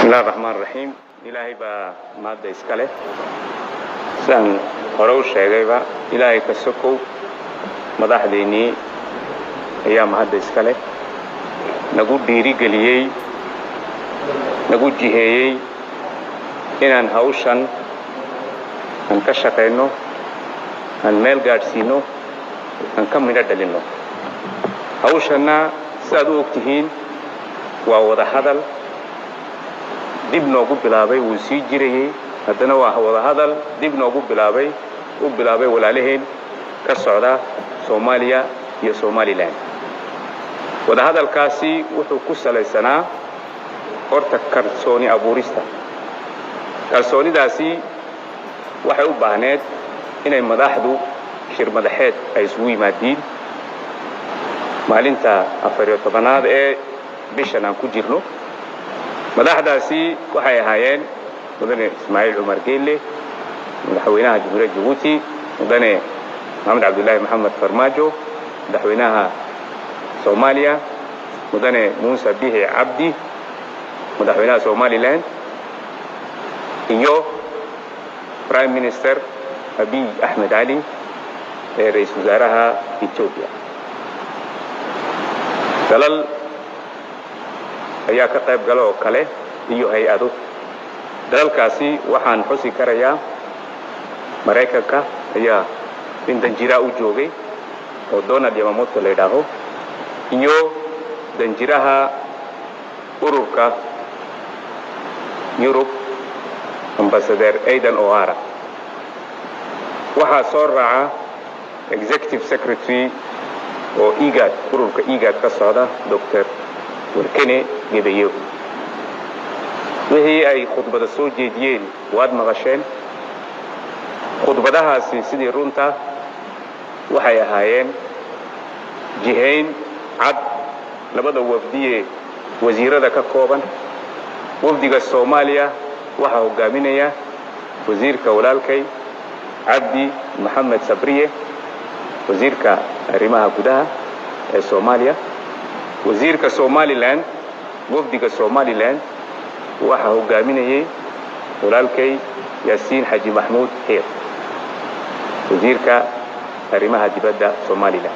الله الرحمن الرحيم إلهي با مادة إسكاله سان هروش شيء با إلهي كسكو مدح ديني أيام مادة إسكاله نقول ديري قليي نقول جهيي إن هاوشان أن كشقينه أن ميل قارسينه أن كم من الدلينه هاوشانا سادو اكتهين ووضع هذا dib noogu bilaabay wuu sii jirayay haddana waa wada hadal dib noogu bilaabay walaalaheen ka socda Soomaaliya iyo Somaliland wada hadalkaasi wuxuu ku salaysanaa horta kalsooni abuurista kalsoonidaasi waxay u baahneed inay madaxdu shir madaxeed ay isugu yimaadiin maalinta 14aad ee bishan aan ku jirno madaxdaasi waxay ahaayeen mudane Ismaaciil Umar Geelle madaxweynaha Jamhuuriyadda Djibouti mudane Maxamed Cabdullaahi Maxamed Farmaajo madaxweynaha Soomaaliya mudane Muuse Bihi Cabdi madaxweynaha Somaliland iyo Prime Minister Abiy Ahmed Ali ee ra'iisul wasaaraha Ethiopia dalal ayaa ka qayb galo kale iyo hay'ado dalkaasi waxaan xusi karayaa Mareykanka ayaa in danjira u joogay oo Donald Yamamoto la yiraahdo iyo danjiraha ururka Europe Ambassador Aidan O'Hara waxa soo raaca Executive Secretary oo IGAD ururka IGAD ka socda Dr. warkene gebayo wixii ay khudbada soo jeediyeen waad maqasheen khudbadahaasi sidii runta waxay ahaayeen jihayn cad labada wafdiye wasiirada ka kooban wafdiga Soomaaliya waxa hogaaminaya wasiirka walaalkay Abdi Maxamed Sabriye wasiirka arrimaha gudaha ee Soomaaliya wasiirka Somaliland wafdiga Somaliland waxa hogaaminayay walaalkay Yaasiin Xaji Maxmuud Heer wasiirka arrimaha dibadda Somaliland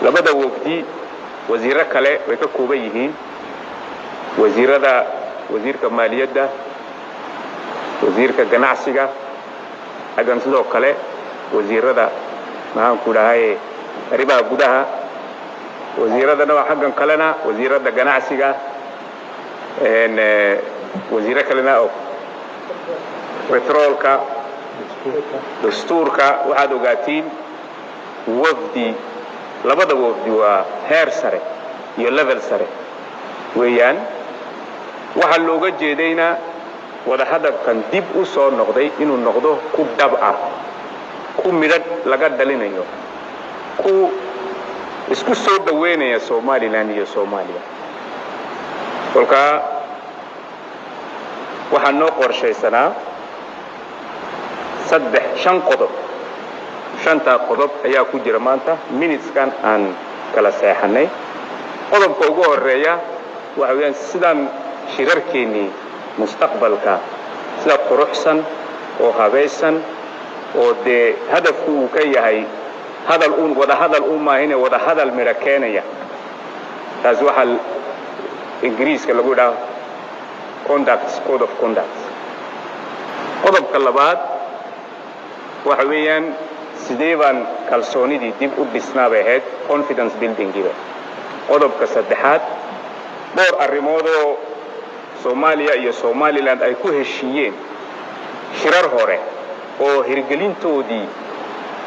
labada wafdi wasiiro kale way ka kooban yihiin wasiirka maaliyadda wasiirka ganacsiga agan sidoo kale wasiirada maxaan ku dhahay arrimaha gudaha wasiiradana waa xaggan kalena wasiirada ganacsiga wasiiro kalena oo petrolka dastuurka waxaad ogaatiin wafdi labada wafdi waa heer sare iyo level sare weeyaan waxa looga jeedayna wada hadalkan dib u soo noqday inuu noqdo ku dhab ah ku midad laga dhalinayo ku isku soo dhaweynaya Somaliland iyo Soomaaliya kolka waxaan noo qorshaysanaa shan qodob ayaa ku jira maanta minuteskan aan kala seexanay qodobka ugu horeeya waxa weeyaan sidaan shirarkeeni mustaqbalka sida quruxsan oo habaysan oo de hadafku uu ka yahay wada hadal maahine wada hadal mira keenaya taas waxa ingiriiska lagu dhaho code of conduct qodobka labaad waxa weeyaan sidee baan kalsoonidii dib u dhisnaabay ahayd confidence building qodobka saddexaad dhowr arrimood oo Soomaaliya iyo Somaliland ay ku heshiiyeen shirar hore oo hirgelintoodii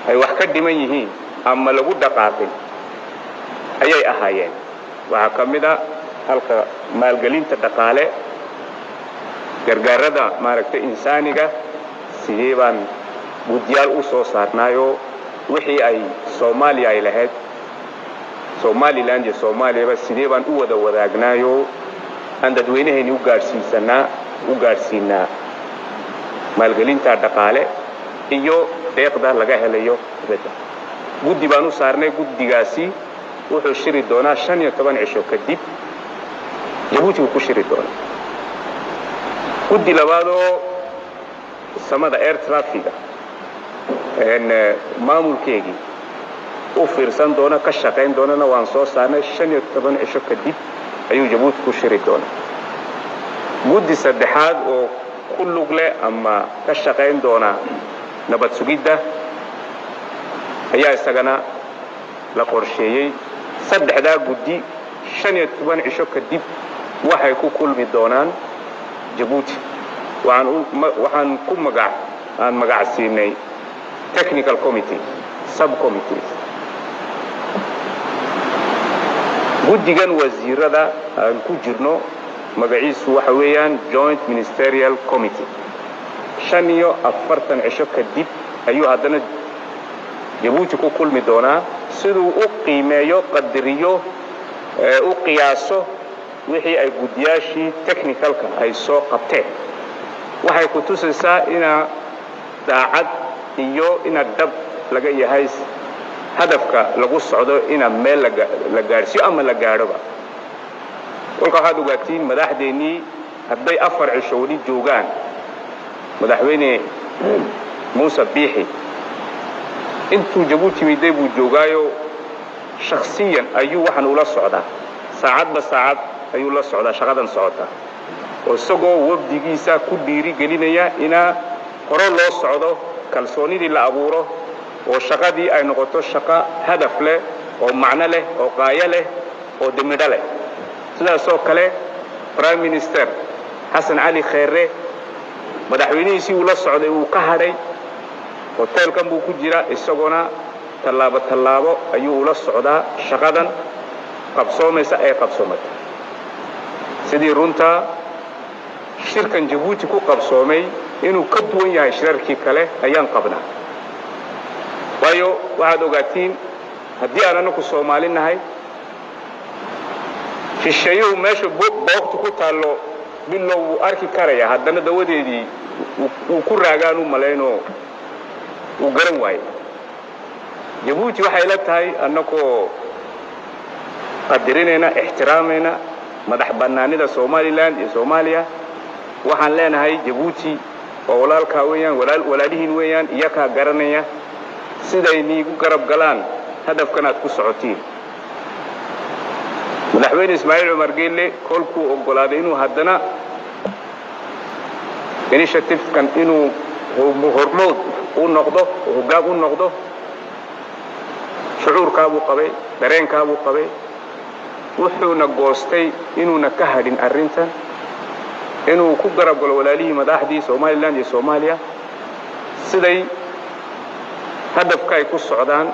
ay wax ka dhiman yihiin ama lagu dhaqaaqin ayay ahaayeen waxa kamida halka maalgelinta dhaqaale gargaarada maaragtay insaaniga sidee baan guddiyaal u soo saarnaayo wixii ay Soomaaliya ay lahayd Somaliland iyo Soomaaliya sidee baan u wada wadaagnaayo aan dadweynaheeni u gaarsiinaa maalgelinta dhaqaale iyo deeqda laga helayo dibadda guddi baan u saarnay guddigaasi wuxuu shiri doonaa 15 cisho kadib Djibouti ku shiri doonaa guddi labaadoo samada air traffic maamulkeegii u fiirsan doona ka shaqayn doonana waan soo saarnay 15 cisho kadib ayuu Jabuuti ku shiri doona guddi saddexaad oo ku lug leh ama ka shaqayn doona nabad sugidda ayaa isagana la qorsheeyay saddexdaa guddi 15 cisho kadib waxay ku kulmi doonaan Jabuuti waxaan ku magacsiinay technical committee subcommittees guddigan wasiirada aan ku jirno magaciisu waxa weeyaan joint ministerial committee 45 cisho kadib ayuu haddana Jabuuti ku kulmi doonaa siduu u qiimeeyo qadariyo u qiyaaso wixii ay guddiyaashii technicalka ay soo qabteen waxay ku tusaysaa ina daacad iyo ina dab laga yahay hadafka lagu socdo ina meel la gaarsiyo ama la gaadhoba kolka waxaad ogaatiin madaxdeennii hadday 4 cisho wali joogaan madaxweyne Muuse Biixi intuu Jabuuti miday buu joogaayo shakhsiyan ayuu waxaan ula socdaa saacadba saacad ayuu la socdaa shaqadan socota oo isagoo wabdigiisa ku dhiiri gelinaya ina hore loo socdo kalsoonidii la abuuro oo shaqadii ay noqoto shaqo hadaf leh oo macno leh oo qaaya leh oo dimidha leh sidaas oo kale prime minister Xasan Ali Khayre madaxweynihiisii uu la socday uu ka hadhay hotelkan buu ku jira isaguna tallaabo ayuu ula socdaa shaqadan qabsoomaysa ay qabsoomata sidii runta shirkan Jabuuti ku qabsoomay inuu ka duwan yahay shirarkii kale ayaan qabnaa waayo waxaad ogaatiin haddii aan anagu Soomaali nahay shisheeyuhu meesha boogtu ku taalo bilow arki karaya haddana dawadeedii uu ku raagaan u maleeno uu garan waayo Jabuuti waxay la tahay annagoo qadarinayna ixtiraamayna madax bannaanida Somaliland iyo Soomaaliya waxaan leenahay Jabuuti oo walaalka weeyaan walaalihiin weeyaan iyaga garanaya siday niigu garab galaan hadafkan aad ku socotiin madaxweyne Ismaaciil Umar Geelle kolkuu ogolaaday inuu haddana initiative-kan inuu hormood u noqdo hoggaam u noqdo shucuurkaabuu qabay dareenkaabuu qabay wuxuuna goostay inuuna ka hadhin arrintan inuu ku garab galo walaalihii madaxdii Somaliland iyo Soomaaliya siday hadafka ay ku socdaan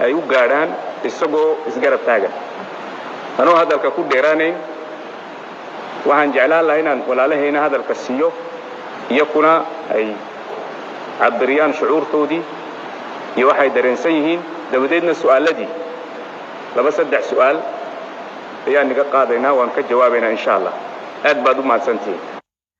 ay u gaadhaan isagoo isgarab taagan anoo hadalka ku dheeraanayn waxaan jeclaan lahaa inaan walaalahayna hadalka siiyo iyakuna ay cabiriyaan shucuurtoodii iyo waxay dareensan yihiin dabadeedna su'aaladii 2-3 su'aal ayaan niga qaadaynaa waan ka jawaabaynaa insha Allah aad baad u mahadsantihiin